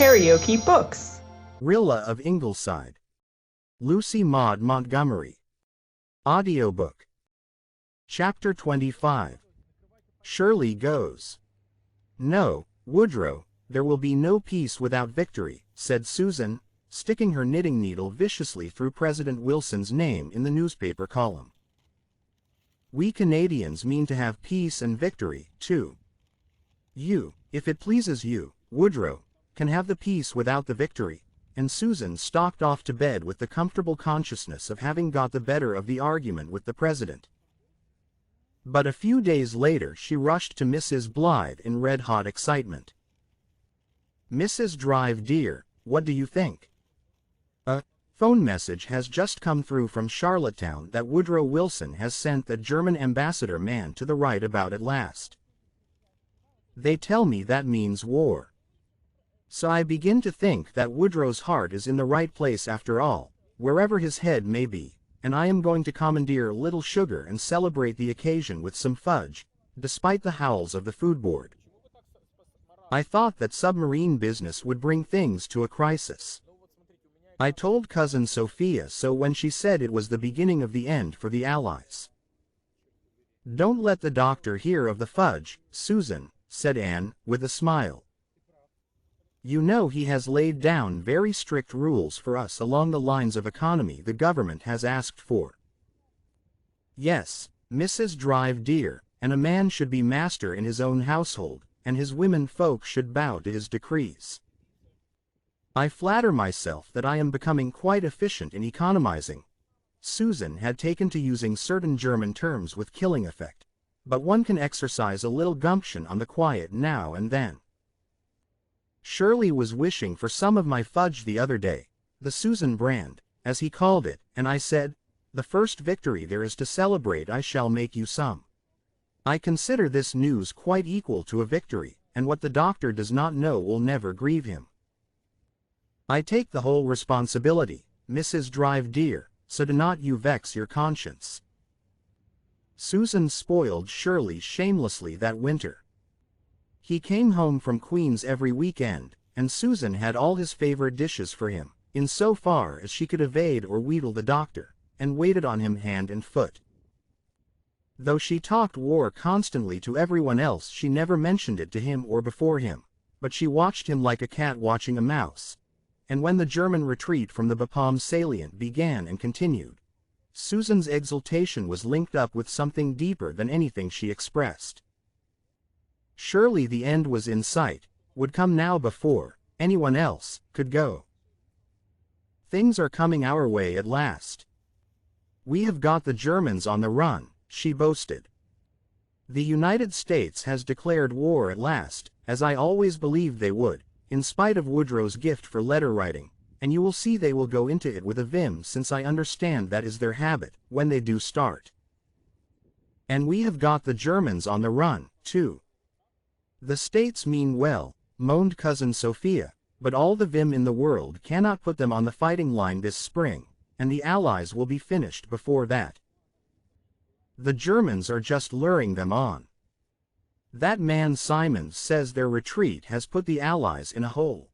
KaraokeBooks. Rilla of Ingleside. Lucy Maud Montgomery. Audiobook. Chapter 25. Shirley goes. "No, Woodrow, there will be no peace without victory," said Susan, sticking her knitting needle viciously through President Wilson's name in the newspaper column. "We Canadians mean to have peace and victory, too. You, if it pleases you, Woodrow, can have the peace without the victory," and Susan stalked off to bed with the comfortable consciousness of having got the better of the argument with the president. But a few days later she rushed to Mrs. Blythe in red-hot excitement. "Mrs. Drive, dear, what do you think? A phone message has just come through from Charlottetown that Woodrow Wilson has sent the German ambassador man to the right about at last. They tell me that means war. So I begin to think that Woodrow's heart is in the right place after all, wherever his head may be, and I am going to commandeer Little Sugar and celebrate the occasion with some fudge, despite the howls of the food board. I thought that submarine business would bring things to a crisis. I told Cousin Sophia so when she said it was the beginning of the end for the Allies." "Don't let the doctor hear of the fudge, Susan," said Anne, with a smile. "You know he has laid down very strict rules for us along the lines of economy the government has asked for." "Yes, Mrs. Drive, dear, and a man should be master in his own household, and his women folk should bow to his decrees. I flatter myself that I am becoming quite efficient in economizing." Susan had taken to using certain German terms with killing effect, but one can exercise a little gumption on the quiet now and then. "Shirley was wishing for some of my fudge the other day, the Susan brand, as he called it, and I said, 'The first victory there is to celebrate I shall make you some.' I consider this news quite equal to a victory, and what the doctor does not know will never grieve him. I take the whole responsibility, Mrs. Drive, dear, so do not you vex your conscience." Susan spoiled Shirley shamelessly that winter. He came home from Queen's every weekend, and Susan had all his favorite dishes for him, in so far as she could evade or wheedle the doctor, and waited on him hand and foot. Though she talked war constantly to everyone else, she never mentioned it to him or before him, but she watched him like a cat watching a mouse. And when the German retreat from the Bapaume salient began and continued, Susan's exultation was linked up with something deeper than anything she expressed. Surely the end was in sight, would come now before anyone else could go. "Things are coming our way at last. We have got the Germans on the run," she boasted. "The United States has declared war at last, as I always believed they would, in spite of Woodrow's gift for letter writing, and you will see they will go into it with a vim, since I understand that is their habit, when they do start. And we have got the Germans on the run, too." "The States mean well," moaned Cousin Sophia, "but all the vim in the world cannot put them on the fighting line this spring, and the Allies will be finished before that. The Germans are just luring them on. That man Simons says their retreat has put the Allies in a hole."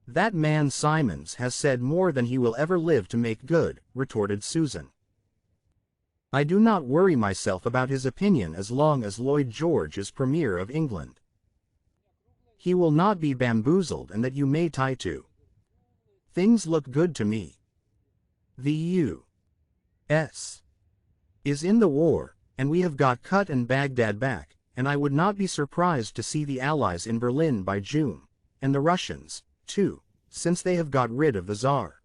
"That man Simons has said more than he will ever live to make good," retorted Susan. "I do not worry myself about his opinion as long as Lloyd George is Premier of England. He will not be bamboozled, and that you may tie to. Things look good to me. The U.S. is in the war, and we have got Kut and Baghdad back, and I would not be surprised to see the Allies in Berlin by June, and the Russians, too, since they have got rid of the Tsar.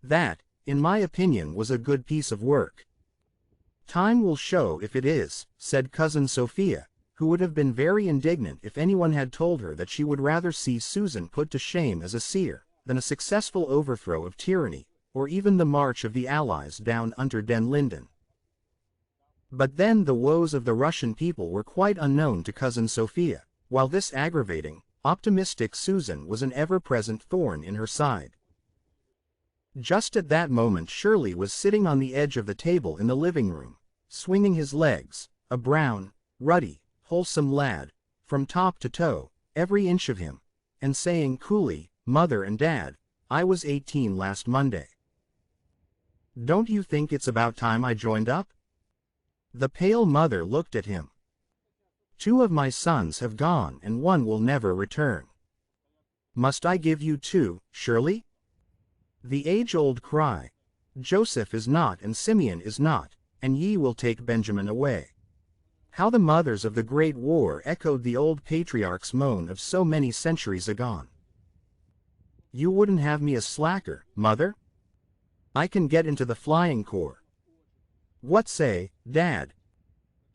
That, in my opinion, was a good piece of work." "Time will show if it is," said Cousin Sophia, who would have been very indignant if anyone had told her that she would rather see Susan put to shame as a seer, than a successful overthrow of tyranny, or even the march of the Allies down under Den Linden. But then the woes of the Russian people were quite unknown to Cousin Sophia, while this aggravating, optimistic Susan was an ever-present thorn in her side. Just at that moment Shirley was sitting on the edge of the table in the living room, swinging his legs, a brown, ruddy, wholesome lad, from top to toe, every inch of him, and saying coolly, "Mother and Dad, I was 18 last Monday. Don't you think it's about time I joined up?" The pale mother looked at him. "2 of my sons have gone and 1 will never return. Must I give you 2, Shirley?" The age-old cry, "Joseph is not and Simeon is not, and ye will take Benjamin away." How the mothers of the Great War echoed the old patriarch's moan of so many centuries agone. "You wouldn't have me a slacker, Mother? I can get into the flying corps. What say, Dad?"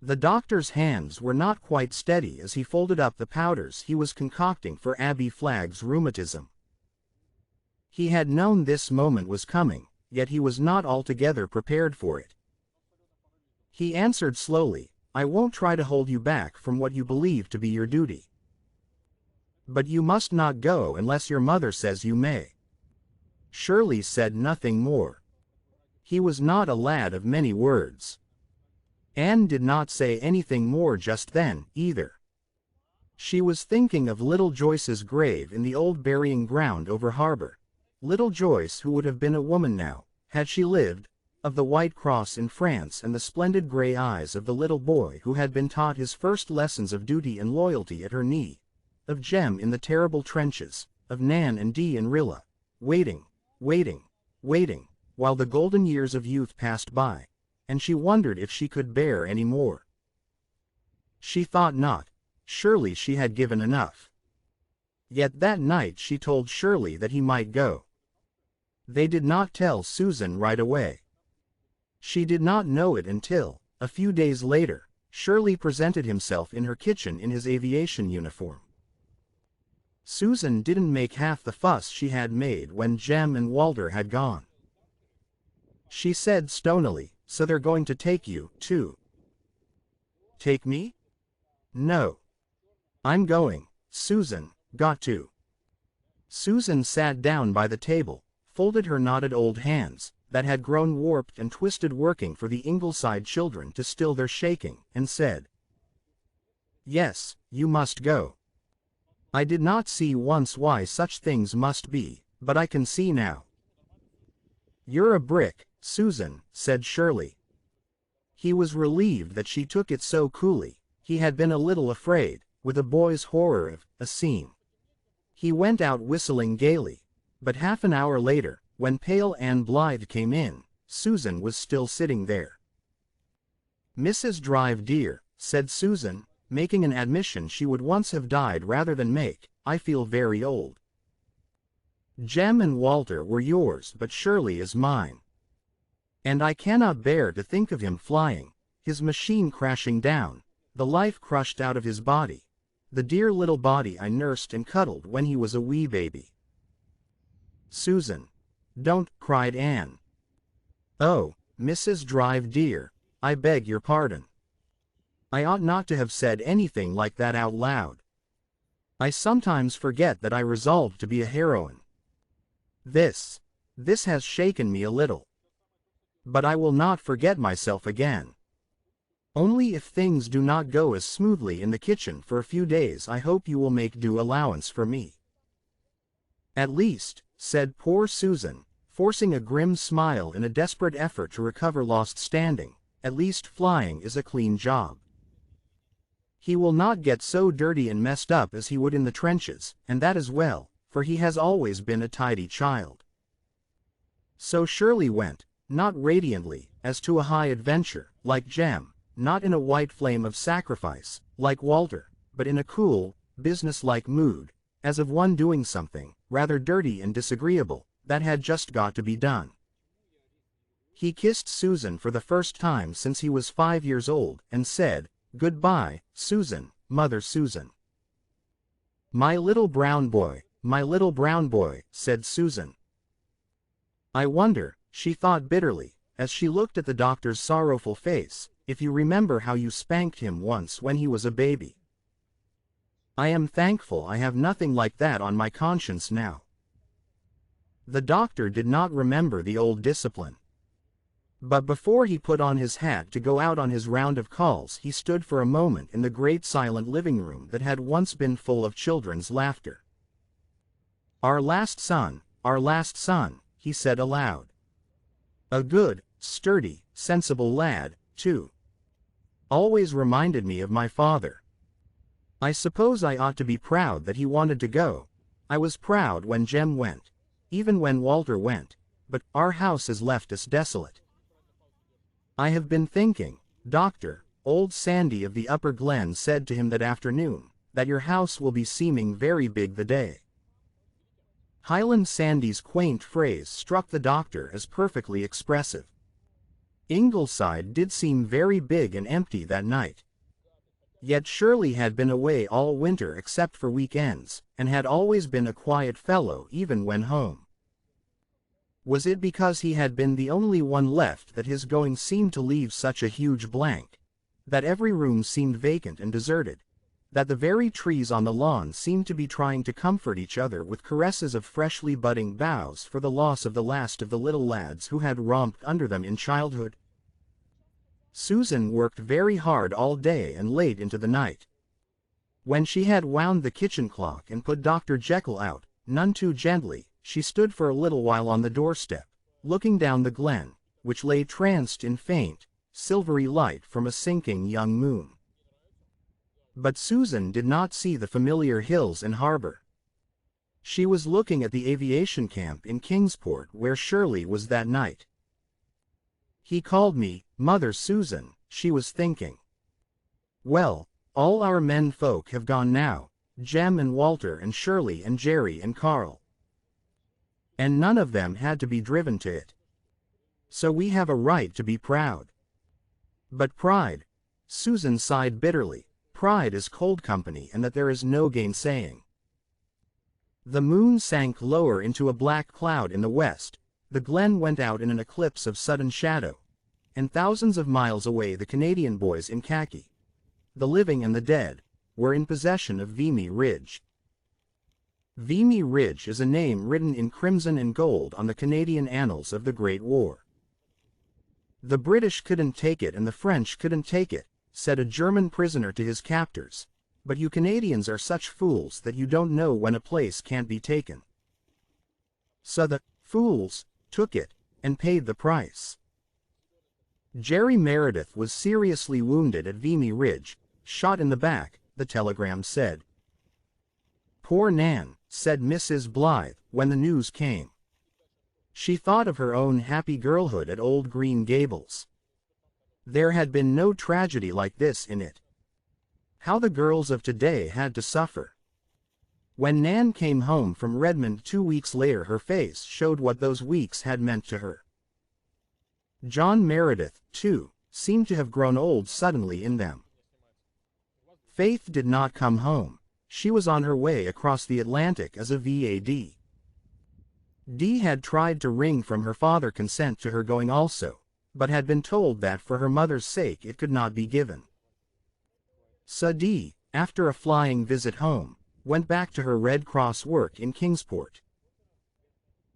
The doctor's hands were not quite steady as he folded up the powders he was concocting for Abby Flagg's rheumatism. He had known this moment was coming, yet he was not altogether prepared for it. He answered slowly, "I won't try to hold you back from what you believe to be your duty. But you must not go unless your mother says you may." Shirley said nothing more. He was not a lad of many words. Anne did not say anything more just then, either. She was thinking of little Joyce's grave in the old burying ground over harbor. Little Joyce, who would have been a woman now, had she lived, of the white cross in France and the splendid gray eyes of the little boy who had been taught his first lessons of duty and loyalty at her knee, of Jem in the terrible trenches, of Nan and Dee and Rilla, waiting, while the golden years of youth passed by, and she wondered if she could bear any more. She thought not. Surely she had given enough. Yet that night she told Shirley that he might go. They did not tell Susan right away. She did not know it until, a few days later, Shirley presented himself in her kitchen in his aviation uniform. Susan didn't make half the fuss she had made when Jem and Walter had gone. She said stonily, "So they're going to take you, too." "Take me? No. I'm going, Susan, got to." Susan sat down by the table, folded her knotted old hands, that had grown warped and twisted working for the Ingleside children to still their shaking, and said, "Yes, you must go. I did not see once why such things must be, but I can see now." "You're a brick, Susan," said Shirley. He was relieved that she took it so coolly. He had been a little afraid, with a boy's horror of a scene. He went out whistling gaily, but half an hour later, when pale Anne Blythe came in, Susan was still sitting there. "Mrs. Drive, dear," said Susan, making an admission she would once have died rather than make, "I feel very old. Jem and Walter were yours, but Shirley is mine. And I cannot bear to think of him flying, his machine crashing down, the life crushed out of his body, the dear little body I nursed and cuddled when he was a wee baby." "Susan, don't," cried Anne. "Oh, Mrs. Drive, dear, I beg your pardon. I ought not to have said anything like that out loud. I sometimes forget that I resolved to be a heroine. This has shaken me a little. But I will not forget myself again. Only if things do not go as smoothly in the kitchen for a few days, I hope you will make due allowance for me." "At least," said poor Susan, forcing a grim smile in a desperate effort to recover lost standing, "at least flying is a clean job. He will not get so dirty and messed up as he would in the trenches, and that is well, for he has always been a tidy child." So Shirley went, not radiantly, as to a high adventure, like Jem, not in a white flame of sacrifice, like Walter, but in a cool, business-like mood, as of one doing something, rather dirty and disagreeable, that had just got to be done. He kissed Susan for the first time since he was 5 years old, and said, "Goodbye, Susan, Mother Susan." My little brown boy," said Susan. "I wonder," she thought bitterly, as she looked at the doctor's sorrowful face, "if you remember how you spanked him once when he was a baby. I am thankful I have nothing like that on my conscience now." The doctor did not remember the old discipline. But before he put on his hat to go out on his round of calls, he stood for a moment in the great silent living room that had once been full of children's laughter. our last son, he said aloud. A good, sturdy, sensible lad, too. Always reminded me of my father. I suppose I ought to be proud that he wanted to go. I was proud when Jem went. Even when Walter went. But our house has left us desolate. I have been thinking, Doctor, old Sandy of the Upper Glen said to him that afternoon, that your house will be seeming very big the day. Highland Sandy's quaint phrase struck the doctor as perfectly expressive. Ingleside did seem very big and empty that night. Yet Shirley had been away all winter except for weekends, and had always been a quiet fellow even when home. Was it because he had been the only one left that his going seemed to leave such a huge blank? That every room seemed vacant and deserted? That the very trees on the lawn seemed to be trying to comfort each other with caresses of freshly budding boughs for the loss of the last of the little lads who had romped under them in childhood? Susan worked very hard all day and late into the night. When she had wound the kitchen clock and put Dr. Jekyll out, none too gently, she stood for a little while on the doorstep, looking down the glen, which lay tranced in faint, silvery light from a sinking young moon. But Susan did not see the familiar hills and harbor. She was looking at the aviation camp in Kingsport where Shirley was that night. He called me, Mother Susan, she was thinking. Well, all our men folk have gone now, Jem and Walter and Shirley and Jerry and Carl. And none of them had to be driven to it. So we have a right to be proud. But pride, Susan sighed bitterly, pride is cold company and that there is no gainsaying. The moon sank lower into a black cloud in the west, the glen went out in an eclipse of sudden shadow, and thousands of miles away the Canadian boys in khaki, the living and the dead, were in possession of Vimy Ridge. Vimy Ridge is a name written in crimson and gold on the Canadian annals of the Great War. The British couldn't take it and the French couldn't take it, said a German prisoner to his captors, but you Canadians are such fools that you don't know when a place can't be taken. So the fools took it and paid the price. Jerry Meredith was seriously wounded at Vimy Ridge, shot in the back, the telegram said. Poor Nan, said Mrs. Blythe, when the news came. She thought of her own happy girlhood at Old Green Gables. There had been no tragedy like this in it. How the girls of today had to suffer. When Nan came home from Redmond 2 weeks later, her face showed what those weeks had meant to her. John Meredith, too, seemed to have grown old suddenly in them. Faith did not come home. She was on her way across the Atlantic as a VAD. Dee had tried to wring from her father consent to her going also, but had been told that for her mother's sake it could not be given. So Dee, after a flying visit home, went back to her Red Cross work in Kingsport.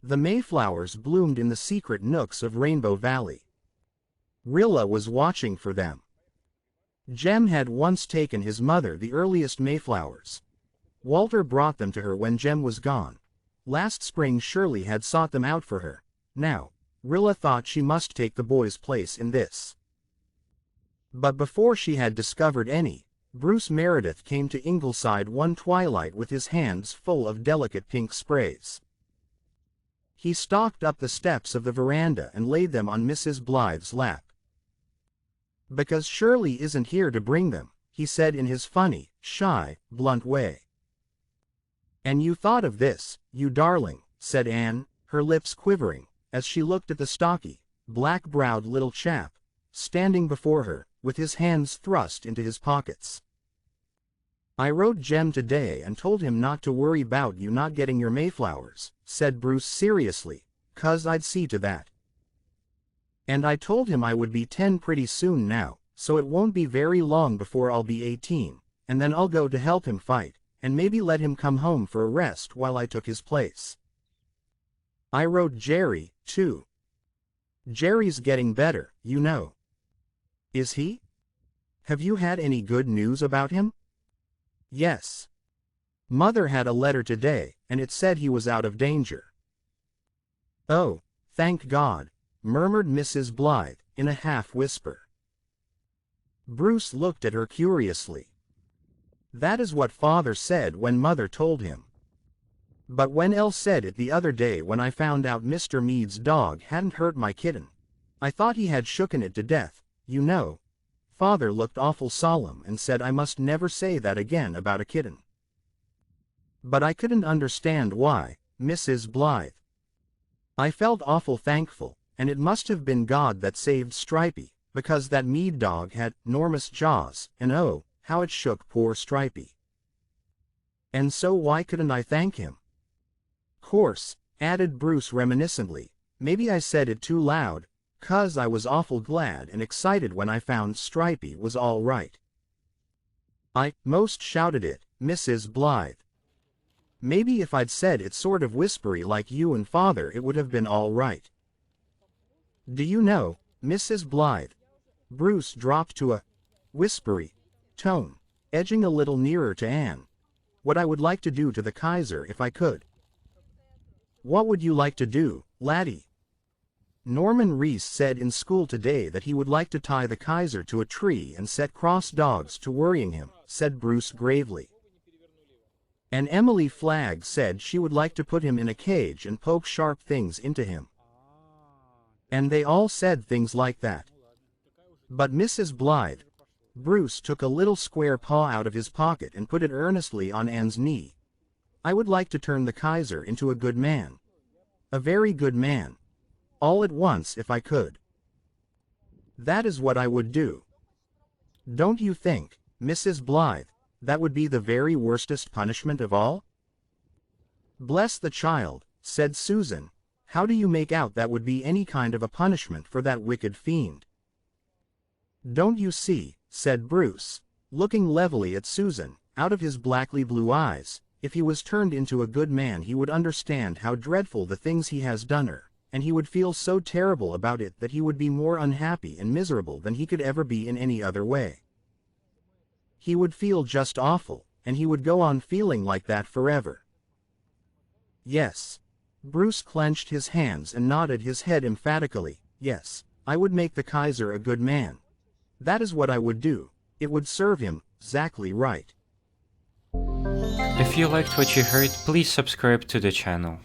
The Mayflowers bloomed in the secret nooks of Rainbow Valley. Rilla was watching for them. Jem had once taken his mother the earliest Mayflowers. Walter brought them to her when Jem was gone. Last spring Shirley had sought them out for her. Now, Rilla thought she must take the boy's place in this. But before she had discovered any, Bruce Meredith came to Ingleside one twilight with his hands full of delicate pink sprays. He stalked up the steps of the veranda and laid them on Mrs. Blythe's lap. Because Shirley isn't here to bring them, he said in his funny, shy, blunt way. And you thought of this, you darling, said Anne, her lips quivering, as she looked at the stocky, black-browed little chap, standing before her, with his hands thrust into his pockets. I wrote Jem today and told him not to worry about you not getting your Mayflowers, said Bruce seriously, 'cause I'd see to that. And I told him I would be 10 pretty soon now, so it won't be very long before I'll be 18, and then I'll go to help him fight, and maybe let him come home for a rest while I took his place. I wrote Jerry, too. Jerry's getting better, you know. Is he? Have you had any good news about him? Yes. Mother had a letter today, and it said he was out of danger. "Oh, thank God," murmured Mrs. Blythe, in a half-whisper. Bruce looked at her curiously. "That is what Father said when Mother told him. But when Elle said it the other day when I found out Mr. Mead's dog hadn't hurt my kitten, I thought he had shooken it to death, you know." Father looked awful solemn and said I must never say that again about a kitten. But I couldn't understand why, Mrs. Blythe. I felt awful thankful, and it must have been God that saved Stripey, because that Mead dog had 'normous jaws, and oh, how it shook poor Stripey. And so why couldn't I thank him? Course, added Bruce reminiscently, maybe I said it too loud, 'cause I was awful glad and excited when I found Stripey was all right. I most shouted it, Mrs. Blythe. Maybe if I'd said it sort of whispery like you and Father it would have been all right. Do you know, Mrs. Blythe?" Bruce dropped to a whispery tone, edging a little nearer to Anne. "What I would like to do to the Kaiser if I could." "What would you like to do, laddie?" "Norman Reese said in school today that he would like to tie the Kaiser to a tree and set cross dogs to worrying him," said Bruce gravely. "And Emily Flagg said she would like to put him in a cage and poke sharp things into him. And they all said things like that. But Mrs. Blythe," Bruce took a little square paw out of his pocket and put it earnestly on Anne's knee, "I would like to turn the Kaiser into a good man. A very good man. All at once if I could. That is what I would do. Don't you think, Mrs. Blythe, that would be the very worstest punishment of all?" "Bless the child," said Susan, "how do you make out that would be any kind of a punishment for that wicked fiend?" "Don't you see," said Bruce, looking levelly at Susan, out of his blackly blue eyes, "if he was turned into a good man he would understand how dreadful the things he has done are, and he would feel so terrible about it that he would be more unhappy and miserable than he could ever be in any other way. He would feel just awful, and he would go on feeling like that forever." "Yes." Bruce clenched his hands and nodded his head emphatically. "Yes, I would make the Kaiser a good man. That is what I would do. It would serve him 'zactly right." If you liked what you heard, please subscribe to the channel.